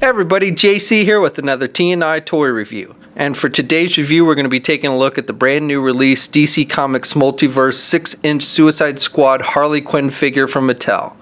Hey everybody, JC here with another T&I toy review. And for today's review, we're going to be taking a look at the brand new release DC Comics Multiverse 6-inch Suicide Squad Harley Quinn figure from Mattel.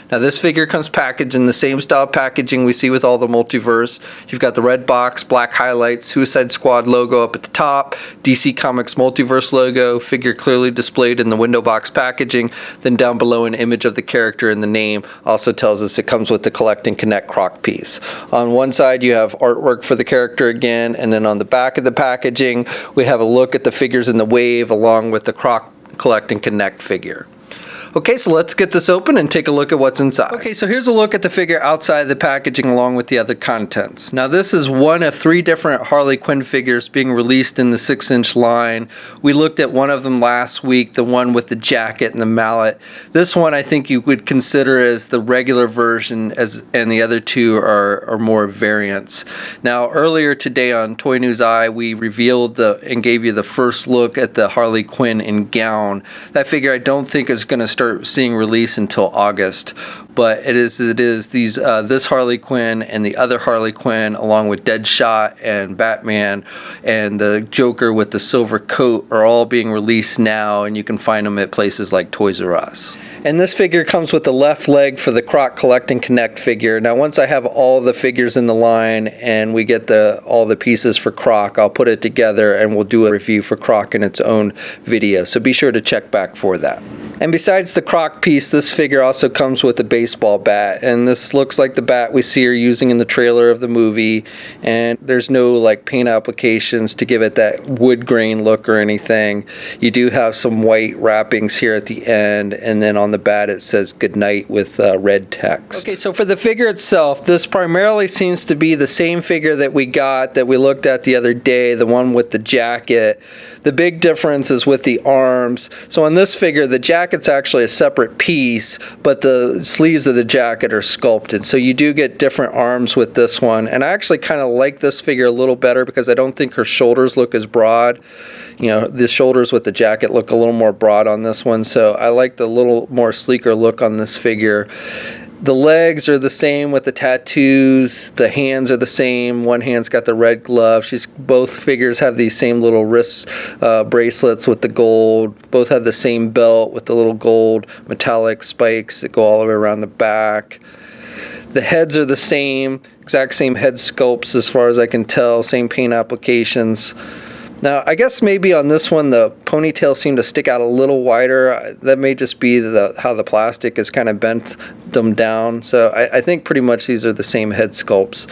Now this figure comes packaged in the same style packaging we see with all the Multiverse. You've got the red box, black highlights, Suicide Squad logo up at the top, DC Comics Multiverse logo, figure clearly displayed in the window box packaging. Then down below an image of the character and the name also tells us it comes with the Collect and Connect croc piece. On one side you have artwork for the character again, and then on the back of the packaging we have a look at the figures in the wave along with the croc Collect and Connect figure. Okay, so let's get this open and take a look at what's inside. Okay, so here's a look at the figure outside the packaging along with the other contents. Now this is one of 3 different Harley Quinn figures being released in the 6-inch line. We looked at one of them last week, the one with the jacket and the mallet. This one I think you would consider as the regular version, and the other 2 are more variants. Now earlier today on Toy News Eye, we revealed and gave you the first look at the Harley Quinn in gown. That figure I don't think is going to start seeing release until August, but it is these this Harley Quinn and the other Harley Quinn along with Deadshot and Batman and the Joker with the silver coat are all being released now, and you can find them at places like Toys R Us. And this figure comes with the left leg for the Croc Collect and Connect figure. Now once I have all the figures in the line and we get all the pieces for Croc, I'll put it together and we'll do a review for Croc in its own video, so be sure to check back for that. And besides the Croc piece, this figure also comes with a baseball bat, and this looks like the bat we see her using in the trailer of the movie, and there's no like paint applications to give it that wood grain look or anything. You do have some white wrappings here at the end, and then on the bat it says goodnight with red text. Okay, so for the figure itself, this primarily seems to be the same figure that we looked at the other day, the one with the jacket. The big difference is with the arms. So on this figure, the jacket's actually a separate piece, but the sleeves of the jacket are sculpted. So you do get different arms with this one. And I actually kind of like this figure a little better because I don't think her shoulders look as broad. You know, the shoulders with the jacket look a little more broad on this one. So I like the little more sleeker look on this figure. The legs are the same with the tattoos. The hands are the same. One hand's got the red glove. Both figures have these same little wrist bracelets with the gold. Both have the same belt with the little gold metallic spikes that go all the way around the back. The heads are the same, exact same head sculpts as far as I can tell. Same paint applications. Now, I guess maybe on this one, the ponytail seemed to stick out a little wider. That may just be how the plastic has kind of bent them down. So I think pretty much these are the same head sculpts.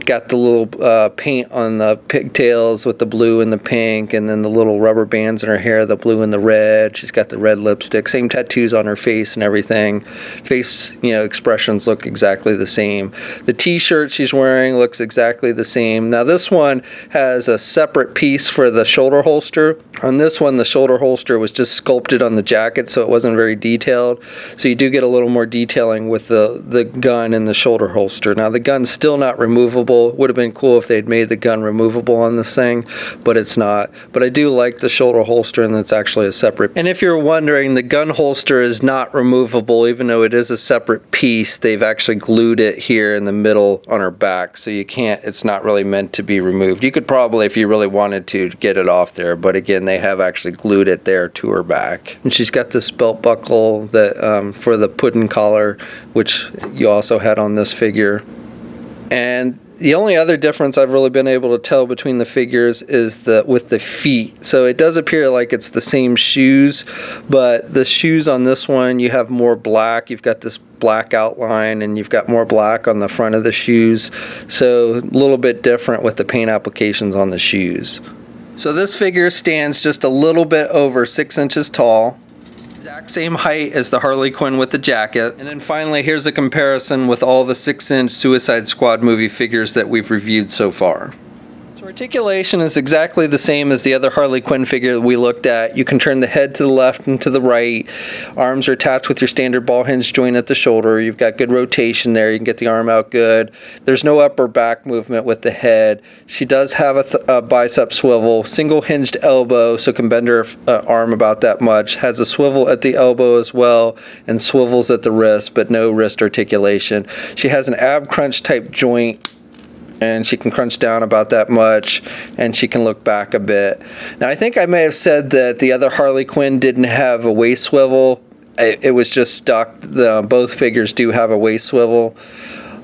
Got the little paint on the pigtails with the blue and the pink, and then the little rubber bands in her hair, the blue and the red. She's got the red lipstick, same tattoos on her face and everything. Face, expressions look exactly the same. The t-shirt she's wearing looks exactly the same. Now this one has a separate piece for the shoulder holster. On this one, the shoulder holster was just sculpted on the jacket, so it wasn't very detailed. So you do get a little more detailing with the gun and the shoulder holster. Now the gun's still not removable. Would have been cool if they'd made the gun removable on this thing, but it's not. But I do like the shoulder holster, and it's actually a separate. And if you're wondering, the gun holster is not removable, even though it is a separate piece. They've actually glued it here in the middle on her back, so you can't. It's not really meant to be removed. You could probably, if you really wanted to, get it off there, but again, they have actually glued it there to her back. And she's got this belt buckle that for the pudding collar, which you also had on this figure. And the only other difference I've really been able to tell between the figures is with the feet. So it does appear like it's the same shoes, but the shoes on this one, you have more black. You've got this black outline, and you've got more black on the front of the shoes. So a little bit different with the paint applications on the shoes. So this figure stands just a little bit over 6 inches tall. Exact same height as the Harley Quinn with the jacket. And then finally, here's a comparison with all the 6-inch Suicide Squad movie figures that we've reviewed so far. So articulation is exactly the same as the other Harley Quinn figure that we looked at. You can turn the head to the left and to the right. Arms are attached with your standard ball hinge joint at the shoulder. You've got good rotation there. You can get the arm out good. There's no upper back movement with the head. She does have a bicep swivel, single hinged elbow, so can bend her arm about that much. Has a swivel at the elbow as well, and swivels at the wrist, but no wrist articulation. She has an ab crunch type joint and she can crunch down about that much, and she can look back a bit. Now, I think I may have said that the other Harley Quinn didn't have a waist swivel. It was just stuck. Both figures do have a waist swivel.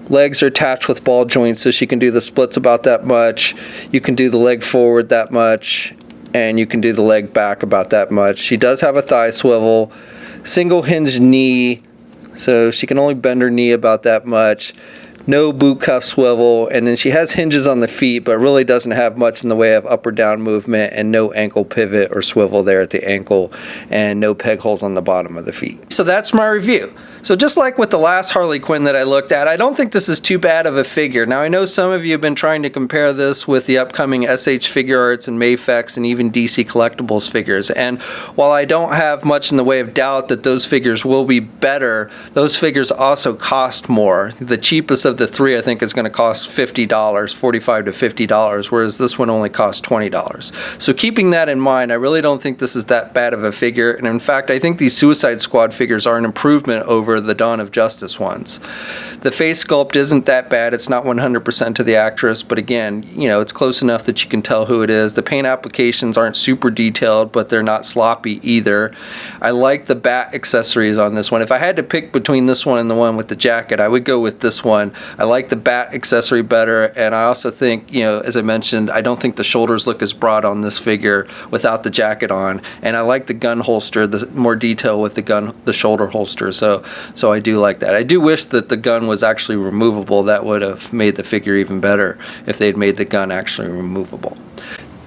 Legs are attached with ball joints, so she can do the splits about that much. You can do the leg forward that much, and you can do the leg back about that much. She does have a thigh swivel, single hinge knee, so she can only bend her knee about that much. No boot cuff swivel, and then she has hinges on the feet, but really doesn't have much in the way of up or down movement, and no ankle pivot or swivel there at the ankle, and no peg holes on the bottom of the feet. So that's my review. So just like with the last Harley Quinn that I looked at, I don't think this is too bad of a figure. Now, I know some of you have been trying to compare this with the upcoming SH Figure Arts and Mafex and even DC Collectibles figures. And while I don't have much in the way of doubt that those figures will be better, those figures also cost more. The cheapest of the three, I think, is going to cost $50, $45 to $50, whereas this one only costs $20. So keeping that in mind, I really don't think this is that bad of a figure. And in fact, I think these Suicide Squad figures are an improvement over the Dawn of Justice ones. The face sculpt isn't that bad. It's not 100% to the actress, but again, you know, it's close enough that you can tell who it is. The paint applications aren't super detailed, but they're not sloppy either. I like the bat accessories on this one. If I had to pick between this one and the one with the jacket, I would go with this one. I like the bat accessory better, and I also think, you know, as I mentioned, I don't think the shoulders look as broad on this figure without the jacket on, and I like the gun holster, the more detail with the shoulder holster. So I do like that. I do wish that the gun was actually removable. That would have made the figure even better if they'd made the gun actually removable.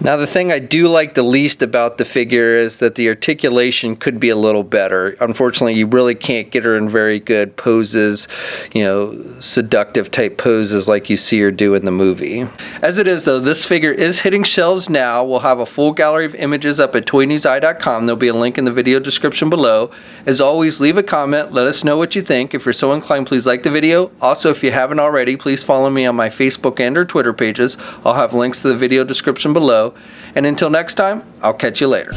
Now, the thing I do like the least about the figure is that the articulation could be a little better. Unfortunately, you really can't get her in very good poses, you know, seductive type poses like you see her do in the movie. As it is, though, this figure is hitting shelves now. We'll have a full gallery of images up at toynewseye.com. There'll be a link in the video description below. As always, leave a comment. Let us know what you think. If you're so inclined, please like the video. Also, if you haven't already, please follow me on my Facebook and or Twitter pages. I'll have links to the video description below. And until next time, I'll catch you later.